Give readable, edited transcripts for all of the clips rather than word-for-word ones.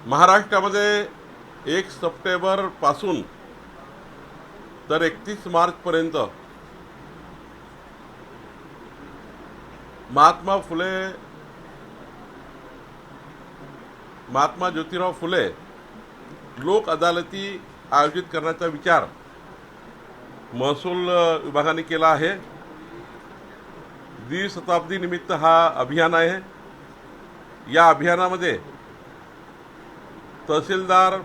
महाराष्ट्रामध्ये 1 सप्टेंबरपासून तर 31 मार्चपर्यंत महात्मा ज्योतिराव फुले लोक अदालती आयोजित करण्याचा विचार महसूल विभागाने केला आहे। द्विशताब्दी निमित्त हा अभियान आहे। या अभियानामध्ये तहसीलदार,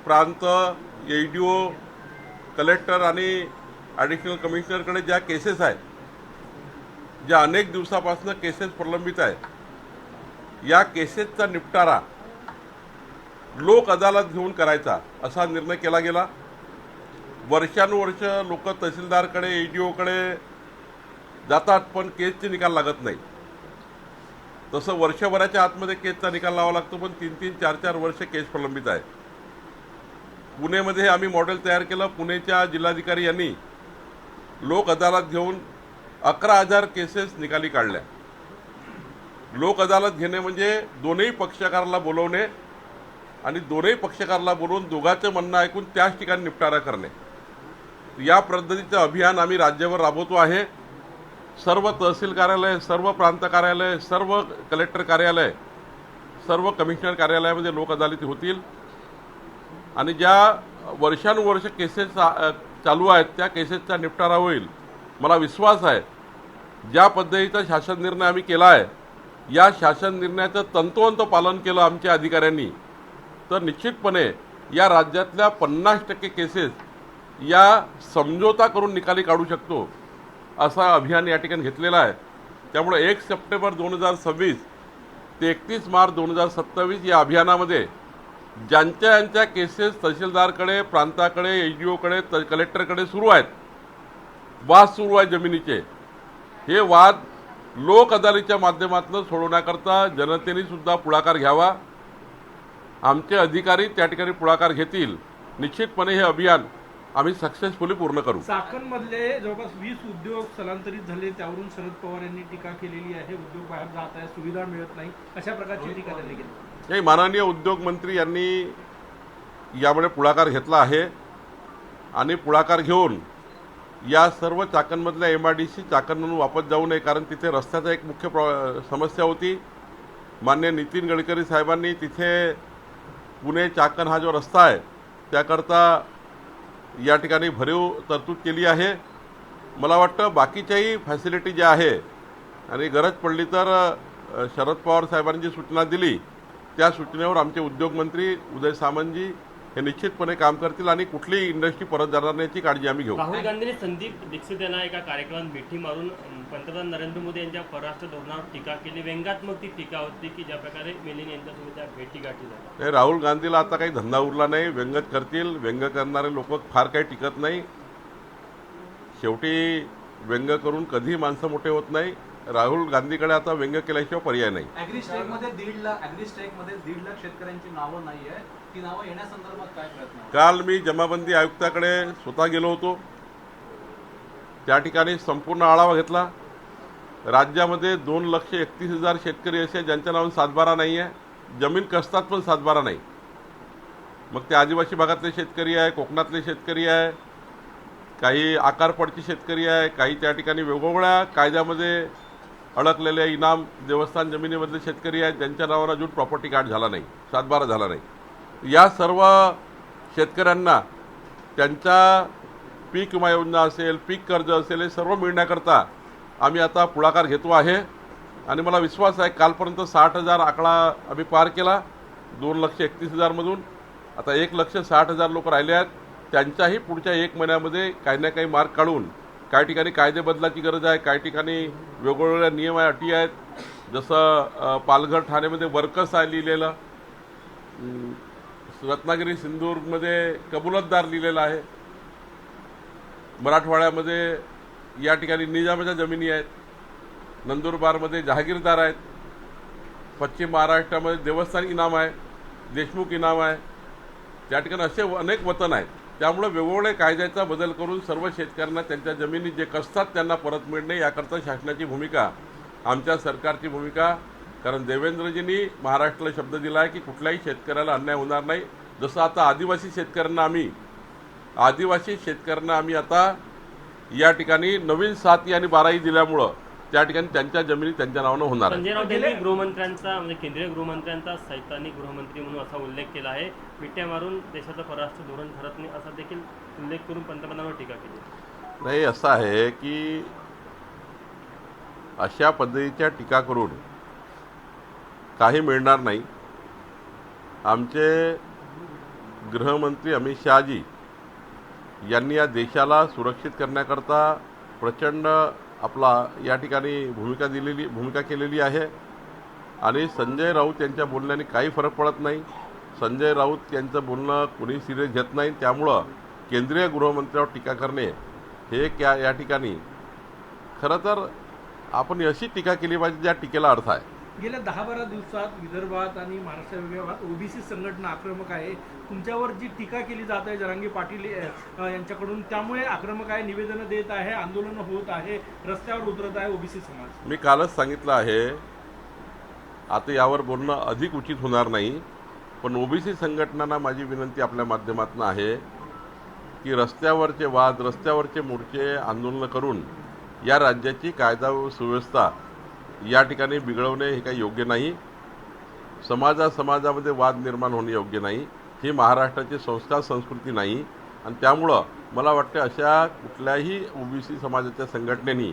प्रांत, एडीओ, कलेक्टर आणि ॲडिशनल कमिशनरकडे ज्या केसेस आहेत, ज्या अनेक दिवसापासून केसेस प्रलंबित आहेत, या केसेसचा निपटारा लोक अदालत घेऊन करायचा असा निर्णय केला गेला। वर्षानुवर्ष लोक तहसीलदारकडे, एडीओकडे जातात, पण केसचे निकाल लागत नाही। तसं वर्षभराच्या आतमध्ये केसचा निकाल लावा लागतो, पण 3-3, 4-4 वर्ष केस प्रलंबित आहे। पुणेमध्ये आम्ही मॉडेल तयार केलं। पुणेच्या जिल्हाधिकारी यांनी लोक अदालत घेऊन 11,000 केसेस निकाली काढल्या। लोक अदालत घेणे म्हणजे दोन्ही पक्षकाराला बोलवणे आणि दोन्ही पक्षकाराला बोलवून दोघांचं म्हणणं ऐकून त्याच ठिकाणी निपटारा करणे। या पद्धतीचं अभियान आम्ही राज्यभर राबवतो आहे। सर्व तहसील कार्यालय, सर्व प्रांत कार्यालय, सर्व कलेक्टर कार्यालय, सर्व कमिशनर कार्यालयामध्ये लोक अदालती होतील आणि ज्या वर्षानुवर्ष केसेस चालू आहेत त्या केसेसचा निपटारा होईल। मला विश्वास आहे ज्या पद्धतीचा शासन निर्णय आम्ही केला आहे, या शासन निर्णयाचं तंतोतंत पालन केलं आमच्या अधिकाऱ्यांनी, तर निश्चितपणे या राज्यातल्या 50% केसेस या समझोता करून निकाली काढू शकतो असा अभियान या ठिकाणी घेतलेला आहे। त्यामुळे 1 सप्टेंबर 2026 ते 31 मार्च 2027 या अभियानामध्ये ज्यांच्या केसेस तहसीलदारकडे, प्रांताकडे, एडीओकडे, कलेक्टरकडे सुरू आहेत, वाद सुरू आहेत जमिनीचे, हे वाद लोक अदालतीच्या माध्यमातून सोडवण्याकरता जनतेने सुद्धा पुढाकार घ्यावा। आमचे अधिकारी त्या ठिकाणी पुढाकार घेतील। निश्चितपणे हे अभियान आम्ही सक्सेसफुली पूर्ण करू। चाकणमधले जवळपास 20 उद्योग स्थलांतरित झाले, त्यावरून शरद पवार यांनी टीका केलेली आहे। उद्योग बाहेर जात आहे, सुविधा मिळत नाही, अशा प्रकारची टीका त्यांनी केली। नाही, माननीय उद्योग मंत्री यांनी यामुळे पुढाकार घेतला आहे आणि पुढाकार घेऊन या सर्व चाकणमधल्या MIDC चाकण म्हणून वापस जाऊ नये, कारण तिथे रस्त्याचा एक मुख्य समस्या होती। माननीय नितीन गडकरी साहेबांनी तिथे पुणे चाकण हा जो रस्ता आहे त्याकरता या ठिकाणी भरीव तरतूद केली आहे। मला वाटतं बाकीच्याही फॅसिलिटी ज्या आहे आणि गरज पडली तर शरद पवार साहेबांनी जी सूचना दिली त्या सूचनेवर आमचे उद्योगमंत्री उदय सामंतजी हे निश्चितपणे काम करतील आणि कुठलीही इंडस्ट्री परत जाणार नाही याची काळजी आम्ही घेऊ। राहुल गांधींनी संदीप दीक्षित यांना एका कार्यक्रमात मिठी मारून पंतप्रधान नरेंद्र मोदी यांच्या परराष्ट्र धोरणावर टीका केली। व्यंगात्मक ती टीका होती की ज्या प्रकारे मेलिन यांच्यासोबत त्या भेटीगाठी झाल्या। राहुल गांधीला आता काही धंदा उरला नाही, व्यंगच करतील। व्यंग करणारे लोक फार काही टिकत नाही। शेवटी व्यंग करून कधी माणसं मोठे होत नाही। राहुल गांधीकडे आता व्यंग केल्याशिवाय पर्याय नाही। ॲग्री स्ट्राईकमध्ये 1.5 लाख शेतकऱ्यांची नावं नाही आहे, ती नावं येण्यासंदर्भात काय प्रयत्न? काल मी जमाबंदी आयुक्ताकडे स्वतः गेलो होतो। त्या ठिकाणी संपूर्ण आढावा घेतला। राज्यामध्ये 2,31,000 शेतकरी असे ज्यांच्या नावाने 7/12 नाही आहे, जमीन कसतात पण 7/12 नाही। मग ते आदिवासी भागातले शेतकरी आहे, कोकणातले शेतकरी आहे, काही आकारपडची शेतकरी आहे, काही त्या ठिकाणी वेगवेगळ्या कायद्यामध्ये अडकलेले इनाम देवस्थान जमिनीमधले शेतकरी आहेत ज्यांच्या नावावर अजून प्रॉपर्टी कार्ड झाला नाही, 7/12 झाला नाही। या सर्व शेतकऱ्यांना त्यांचा पीक विमा योजना असेल, पीक कर्ज असेल, हे सर्व मिळण्याकरता आम्ही आता पुढाकार घेतो आहे आणि मला विश्वास आहे कालपर्यंत 60,000 आकडा आम्ही पार केला 2,31,000मधून। आता 1,60,000 लोक राहिले आहेत। त्यांच्याही पुढच्या 1 महिन्यामध्ये काही ना काही मार्ग काढून काही ठिकाणी कायदे बदलाची गरज आहे, काही ठिकाणी वेगवेगळ्या नियम आहे, अटी आहेत। जसं पालघर ठाण्यामध्ये वर्कर्स आहे लिहिलेलं, रत्नागिरी सिंधुदुर्गमध्ये कबुलतदार लिहिलेलं आहे, मराठवाड्यामध्ये या ठिकाणी निजामाच्या जमिनी आहेत, नंदुरबारमध्ये जहागीरदार आहेत, पश्चिम महाराष्ट्रामध्ये देवस्थान इनाम आहे, देशमुख इनाम आहे। त्या ठिकाणी असे अनेक वतन आहेत। त्यामुळे वेगवेगळे कायद्याचा बदल करून सर्व शेतकऱ्यांना त्यांच्या जमिनी जे कसतात त्यांना परत मिळणे याकरता शासनाची भूमिका, आमच्या सरकारची भूमिका कारण देवेंद्रजींनी महाराष्ट्राला शब्द दिला आहे की कुठल्याही शेतकऱ्याला अन्याय होणार नाही. जसं आता आदिवासी शेतकऱ्यांना आम्ही आता या ठिकाणी नवीन 7 आणि 12 दिल्यामुळं त्या ठिकाणी त्यांच्या जमिनी त्यांच्या नावानं होणार आहे. संजय राऊत यांनी गृहमंत्र्यांचा म्हणजे केंद्रीय गृहमंत्र्यांचा सैतानी गृहमंत्री म्हणून असा उल्लेख केला आहे. मिठ्या मारून देशाचं परराष्ट्र धोरण ठरत नाही असा देखील उल्लेख करून पंतप्रधानांवर टीका केली. नाही, असं आहे की अशा पद्धतीच्या टीका करून काही मिळणार नाही. आमचे गृहमंत्री अमित शहाजी यांनी या देशाला सुरक्षित करण्याकरता प्रचंड आपला या ठिकाणी भूमिका केलेली आहे आणि संजय राऊत यांच्या बोलण्याने काही फरक पडत नाही. संजय राऊत यांचं बोलणं कोणी सिरियस घेत नाही. त्यामुळं केंद्रीय गृहमंत्र्यावर टीका करणे हे या ठिकाणी खरं तर आपण अशी टीका केली पाहिजे ज्या टीकेला अर्थ आहे. गेल्या 10-12 दिवसात विदर्भात आणि महाराष्ट्र विभागात ओबीसी संघटना आक्रमक आहे. तुमच्यावर जी टीका केली जात आहे जरांगे पाटील यांच्याकडून, त्यामुळे आक्रमक आहे, निवेदनं देत आहे, आंदोलनं होत आहे, रस्त्यावर उतरत आहे ओबीसी समाज. मी कालच सांगितलं आहे, आता यावर बोलणं अधिक उचित होणार नाही. पण ओबीसी संघटनांना माझी विनंती आपल्या माध्यमातून आहे की रस्त्यावरचे वाद, रस्त्यावरचे मोर्चे, आंदोलनं करून या राज्याची कायदा व सुव्यवस्था या ठिकाणी बिघडवणे हे काही योग्य नाही. समाजामध्ये वाद निर्माण होणे योग्य नाही. ही महाराष्ट्राची संस्कार संस्कृती नाही. आणि त्यामुळं मला वाटतं अशा कुठल्याही ओबीसी समाजाच्या संघटनेनी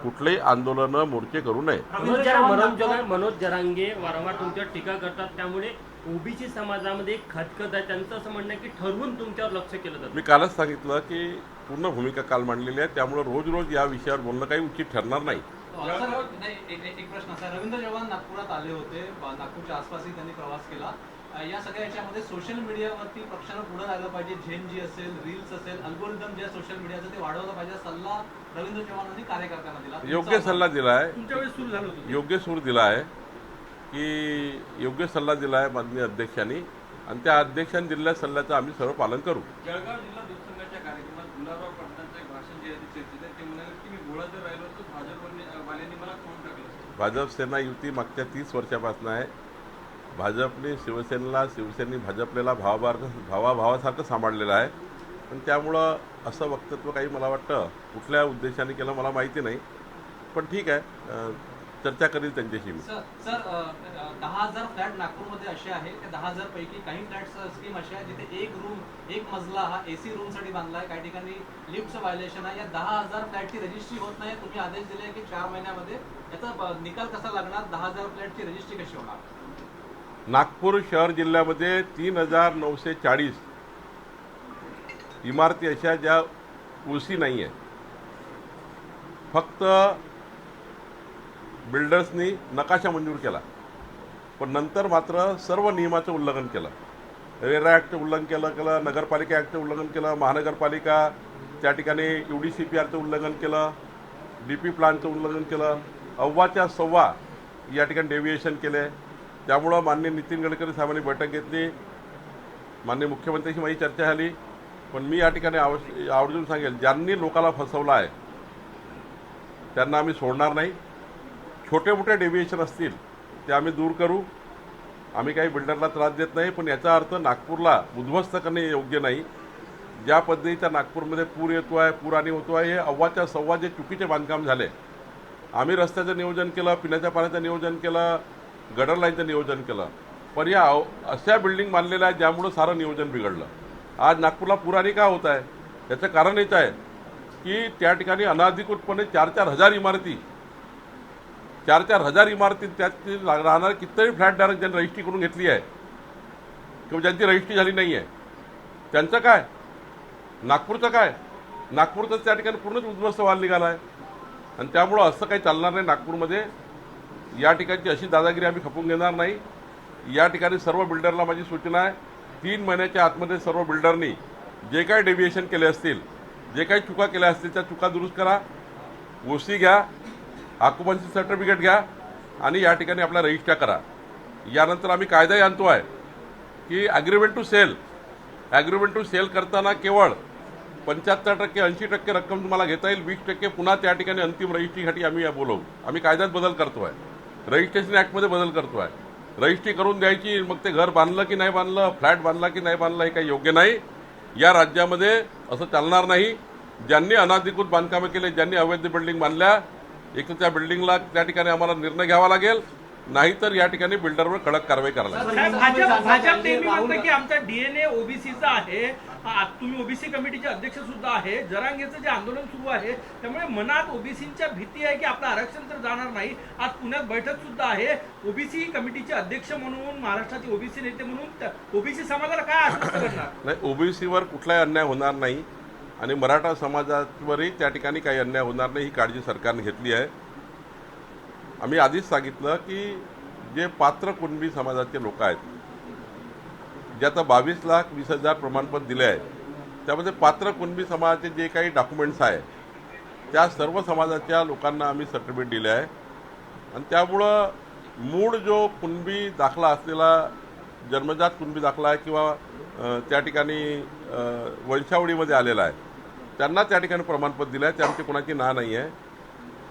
कुठलेही आंदोलनं, मोर्चे करू नये. मनोज जरांगे वारंवार तुमच्यावर टीका करतात, त्यामुळे ओबीसी समाजामध्ये एक खतखत आहे. त्यांचं असं म्हणणं आहे की ठरवून तुमच्यावर लक्ष केलं जातं. मी कालच सांगितलं की पूर्ण भूमिका काल मांडलेली आहे. त्यामुळे रोज या विषयावर बोलणं काही उचित ठरणार नाही. एक प्रश्न असा, रवींद्र चव्हाण नागपुरात आले होते, नागपूरच्या आसपासही त्यांनी प्रवास केला. या सगळ्या याच्यामध्ये सोशल मीडियावरती पक्षानं पुढे राहिलं पाहिजे. झेन जी असेल, रील्स असेल, अल्गोरिदम जे सोशल मीडियाचं ते वाढवलं पाहिजे सल्ला रवींद्र चव्हाणांनी कार्यकर्त्यांना दिला. योग्य सल्ला दिला आहे. तुमच्या वेळेस सुरू झालं होतं. योग्य सूर दिला आहे की योग्य सल्ला दिला आहे माननीय अध्यक्षांनी आणि त्या अध्यक्षांनी दिलेल्या सल्ल्याचं आम्ही सर्व पालन करू. जळगाव जिल्हा दूधसंघाच्या कार्यक्रमात गुलाबराव पाटलांचं एक भाषण जे आहे ते चर्चेत आहे. ते म्हणाले की मी गोळा जर राहिलो तर भाजपवाल्यांनी मला कोण टाकलं. भाजप सेना युती मागच्या 30 वर्षापासून आहे. भाजपने शिवसेनेने भाजपला भावाभावासारखं सांभाळलेलं आहे. पण त्यामुळं असं वक्तव्य काही मला वाटतं कुठल्या उद्देशाने केलं मला माहिती नाही. पण ठीक आहे, चर्चा करेल त्यांच्याशी मी. सर 10,000 फ्लॅट नागपूरमध्ये असे आहे, त्या 10,000 पैकी काही फ्लॅट स्कीम अशी आहे जिथे एक मजला हा एसी रूम साठी बांधला आहे, काही ठिकाणी लिफ्टचं व्हायलेशन आहे. या 10,000 फ्लॅटची रजिस्ट्री होत नाही. तुम्ही आदेश दिले की 4 महिन्यामध्ये याचा निकाल कसा लागणार? 10,000 फ्लॅटची रजिस्ट्री कशी होणार? नागपूर शहर जिल्ह्यामध्ये 3,940 इमारती अशा ज्या ओसी नाही आहे. फक्त बिल्डर्सनी नकाशा मंजूर केला, पण नंतर मात्र सर्व नियमाचं उल्लंघन केलं. रेरा ॲक्टचं उल्लंघन केलं, नगरपालिका ॲक्टचं उल्लंघन केलं, महानगरपालिका त्या ठिकाणी UDCPRचं उल्लंघन केलं, DP प्लानचं उल्लंघन केलं, अव्वाच्या सव्वा या ठिकाणी डेव्हिएशन केले. त्यामुळं माननीय नितीन गडकरी साहेबांनी बैठक घेतली, माननीय मुख्यमंत्र्यांशी माझी चर्चा झाली. पण मी या ठिकाणी आवर्जून सांगेल, ज्यांनी लोकाला फसवलं आहे त्यांना आम्ही सोडणार नाही. छोटे मोठे डेव्हिएशन असतील ते आम्ही दूर करू. आम्ही काही बिल्डरला त्रास देत नाही. पण याचा अर्थ नागपूरला उद्ध्वस्त करणे योग्य नाही. ज्या पद्धतीचा नागपूरमध्ये पूर येतो आहे, पुराणी होतो आहे, हे अव्वाच्या सव्वा जे चुकीचे बांधकाम झाले. आम्ही रस्त्याचं नियोजन केलं, पिण्याच्या पाण्याचं नियोजन केलं, गटर लाईनचं नियोजन केलं, पण या अशा बिल्डिंग बांधलेल्या आहेत ज्यामुळं सारं नियोजन बिघडलं. आज नागपूरला पुराणी का होत आहे याचं कारण हेच आहे की त्या ठिकाणी अनधिकृतपणे 4-4 हजार इमारती त्यात राहणारे कितीतरी फ्लॅट डायरेक्ट ज्यांनी रजिस्ट्री करून घेतली आहे किंवा ज्यांची रजिस्ट्री झाली नाही आहे त्यांचं काय, नागपूरचं काय? नागपूरचं त्या ठिकाणी पूर्णच उद्ध्वस्त व्हायला निघाला आहे. आणि त्यामुळं असं काही चालणार नाही. नागपूरमध्ये या ठिकाणची अशी दादागिरी आम्ही खपून घेणार नाही. या ठिकाणी सर्व बिल्डरला माझी सूचना आहे, 3 महिन्याच्या आतमध्ये सर्व बिल्डरनी जे काही डेव्हिएशन केले असतील, जे काही चुका केल्या असतील त्या चुका दुरुस्त करा, ओसी घ्या, ऑक्युपन्सी सर्टिफिकेट घ्या आणि या ठिकाणी आपला रजिस्टर करा. यानंतर आम्ही कायदाही आणतो आहे की ॲग्रीमेंट टू सेल करताना केवळ 75% 80% रक्कम तुम्हाला घेता येईल, 20% पुन्हा त्या ठिकाणी अंतिम रजिस्ट्रीसाठी आम्ही बोलवू. आम्ही कायद्यात बदल करतो आहे. रजिस्ट्रेशन ॲक्टमध्ये बदल करतो आहे. रजिस्ट्री करून द्यायची, मग ते घर बांधलं की नाही बांधलं, फ्लॅट बांधला की नाही बांधला, हे काही योग्य नाही. या राज्यामध्ये असं चालणार नाही. ज्यांनी अनधिकृत बांधकामं केले, ज्यांनी अवैध बिल्डिंग बांधल्या, एक तर त्या बिल्डिंगला त्या ठिकाणी आम्हाला निर्णय घ्यावा लागेल, नाहीतर या ठिकाणी बिल्डरवर कडक कारवाई करायला लागेल. भाजप नेहमी म्हणतं की आमचा डीएनए ओबीसीचा आहे. तुम्ही ओबीसी कमिटीचे अध्यक्ष सुद्धा आहे. जरांगेचं जे आंदोलन सुरू आहे त्यामुळे मनात ओबीसींच्या भीती आहे की आपलं आरक्षण तर जाणार नाही. आज पुण्यात बैठक सुद्धा आहे. ओबीसी कमिटीचे अध्यक्ष म्हणून, महाराष्ट्राचे ओबीसी नेते म्हणून ओबीसी समाजाला काय आश्वस्त करणार? नाही, ओबीसीवर कुठलाही अन्याय होणार नाही आणि मराठा समाजावरही त्या ठिकाणी काही अन्याय होणार नाही, ही काळजी सरकारने घेतली आहे. आम्ही आधीच सांगितलं की जे पात्र कुणबी समाजाचे लोक आहेत, जे आता 22,20,000 प्रमाणपत्र दिले आहेत, त्यामध्ये पात्र कुणबी समाजाचे जे काही डॉक्युमेंट्स आहे त्या सर्व समाजाच्या लोकांना आम्ही सर्टिफिकेट दिले आहे. आणि त्यामुळं मूळ जो कुणबी दाखला असलेला, जन्मजात कुणबी दाखला आहे किंवा त्या ठिकाणी वंशावळीमध्ये आलेला आहे, त्यांना त्या ठिकाणी प्रमाणपत्र दिलं आहे. त्यामध्ये कोणाची ना नाही आहे.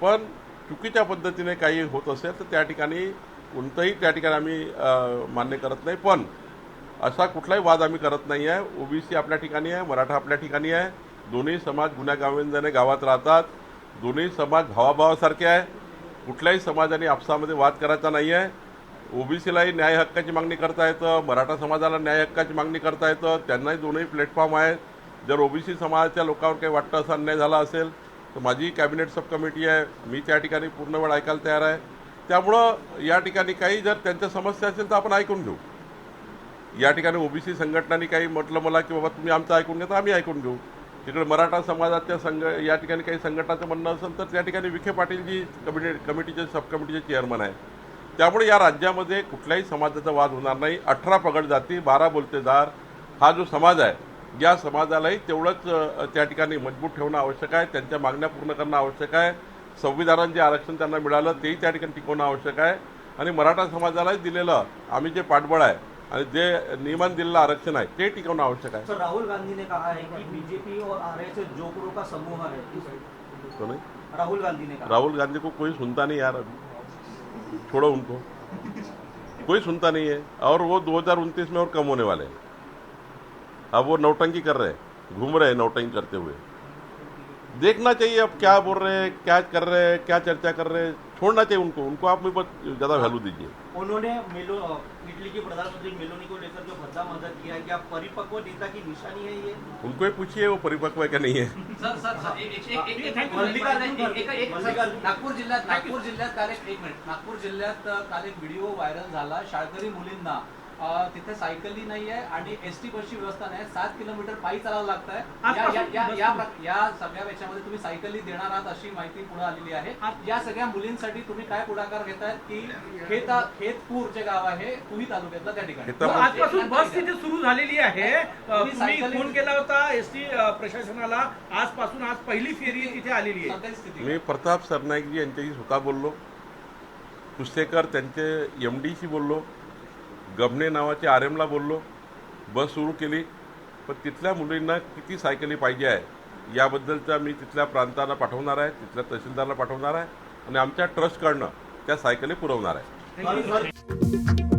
पण चुकीच्या पद्धतीने काही होत असेल तर त्या ठिकाणी कोणतंही त्या ठिकाणी आम्ही मान्य करत नाही. पण असा कुठलाही वाद आम्ही करत नाही आहे. ओबीसी आपल्या ठिकाणी आहे, मराठा आपल्या ठिकाणी आहे. दोन्ही समाज गुण्यागोविंदाने गावात राहतात. दोन्ही समाज भावाभावासारखे आहे. कुठल्याही समाजाने आपसामध्ये वाद करायचा नाही आहे. ओबीसीलाही न्याय हक्काची मागणी करता येतं, मराठा समाजाला न्याय हक्काची मागणी करता येतं. त्यांनाही दोन्ही प्लॅटफॉर्म आहेत. जर ओबीसी समाजाच्या लोकांवर काही वाटतं असा अन्याय झाला असेल तर माझी कॅबिनेट सब कमिटी आहे, मी त्या ठिकाणी पूर्ण वेळ ऐकायला तयार आहे. त्यामुळं या ठिकाणी काही जर त्यांच्या समस्या असेल तर आपण ऐकून घेऊ. या ठिकाणी ओबीसी संघटनांनी काही म्हटलं मला की बाबा तुम्ही आमचं ऐकून घ्या, तर आम्ही ऐकून घेऊ. तिकडे मराठा समाजाच्या या ठिकाणी काही संघटनाचं म्हणणं असेल तर त्या ठिकाणी विखे पाटील जी कमिटीचे सब कमिटीचे चेअरमन आहे. त्यामुळे या राज्यामध्ये कुठल्याही समाजाचा वाद होणार नाही. 18 पगड जाती, 12 बोलतेदार हा जो समाज आहे, या समाजालाही तेवढंच त्या ठिकाणी मजबूत ठेवणं आवश्यक आहे. त्यांच्या मागण्या पूर्ण करणं आवश्यक आहे. संविधानात जे आरक्षण त्यांना मिळालं तेही त्या ठिकाणी टिकवणं आवश्यक आहे. आणि मराठा समाजालाही दिलेलं आम्ही जे पाठबळ आहे आणि जे नियमाने दिलेलं आरक्षण आहे ते टिकवणं आवश्यक आहे. सर, राहुल गांधी ने कहा है कि बीजेपी और आरएसएस जोकरों का समूह है. तो नहीं, राहुल गांधी ने कहा. राहुल गांधी को कोई सुनता नहीं यार, अभी छोड़ो उनको, कोई सुनता नहीं है. और वो 2029 में और कम होने वाले हैं. अब वो नौटंकी कर रहे हैं, घूम रहे हैं नौटंकी करते हुए. देखना चाहिए अब क्या बोल रहे हैं, क्या कर रहे हैं, क्या चर्चा कर रहे हैं. छोड़ना चाहिए उनको आप में बहुत ज़्यादा वैल्यू दीजिए. उन्होंने इटली के प्रधानमंत्री मेलोनी को लेकर जो भद्दा मजाक किया है, क्या परिपक्व नेता की निशानी है ये? उनको ही पूछिए वो परिपक्व है क्या नहीं है. नागपूर जिल्ह्यात काल एक व्हिडिओ व्हायरल झाला. शाळकरी मुलींना तिथे सायकली नाही आहे आणि एसटी बसची व्यवस्था नाही. 7 किलोमीटर पायी चालावं लागत आहे. या सगळ्या याच्यामध्ये तुम्ही सायकली देणार आहात अशी माहिती पुढे आलेली आहे. या सगळ्या मुलींसाठी तुम्ही काय पुढाकार घेतायत की खेतपूर जे गाव आहे पुरी तालुक्यातलं त्या ठिकाणी आजपासून बस तिथे सुरू झालेली आहे. तुम्ही फोन केला होता एसटी प्रशासनाला. आजपासून आज पहिली फेरी तिथे आलेली आहे. मी प्रताप सरनाईकजी यांच्याशी स्वतः बोललो. कुस्तेकर त्यांचे MDशी बोललो. गबने नावाच्या RM ला बोललो. बस सुरू केली. पण तिथल्या मुलींना किती सायकली पाहिजे आहे याबद्दलचा मी तिथल्या प्रांताला पाठवणार आहे, तिथल्या तहसीलदारला पाठवणार आहे आणि आमच्या ट्रस्टकडनं त्या सायकली पुरवणार आहे.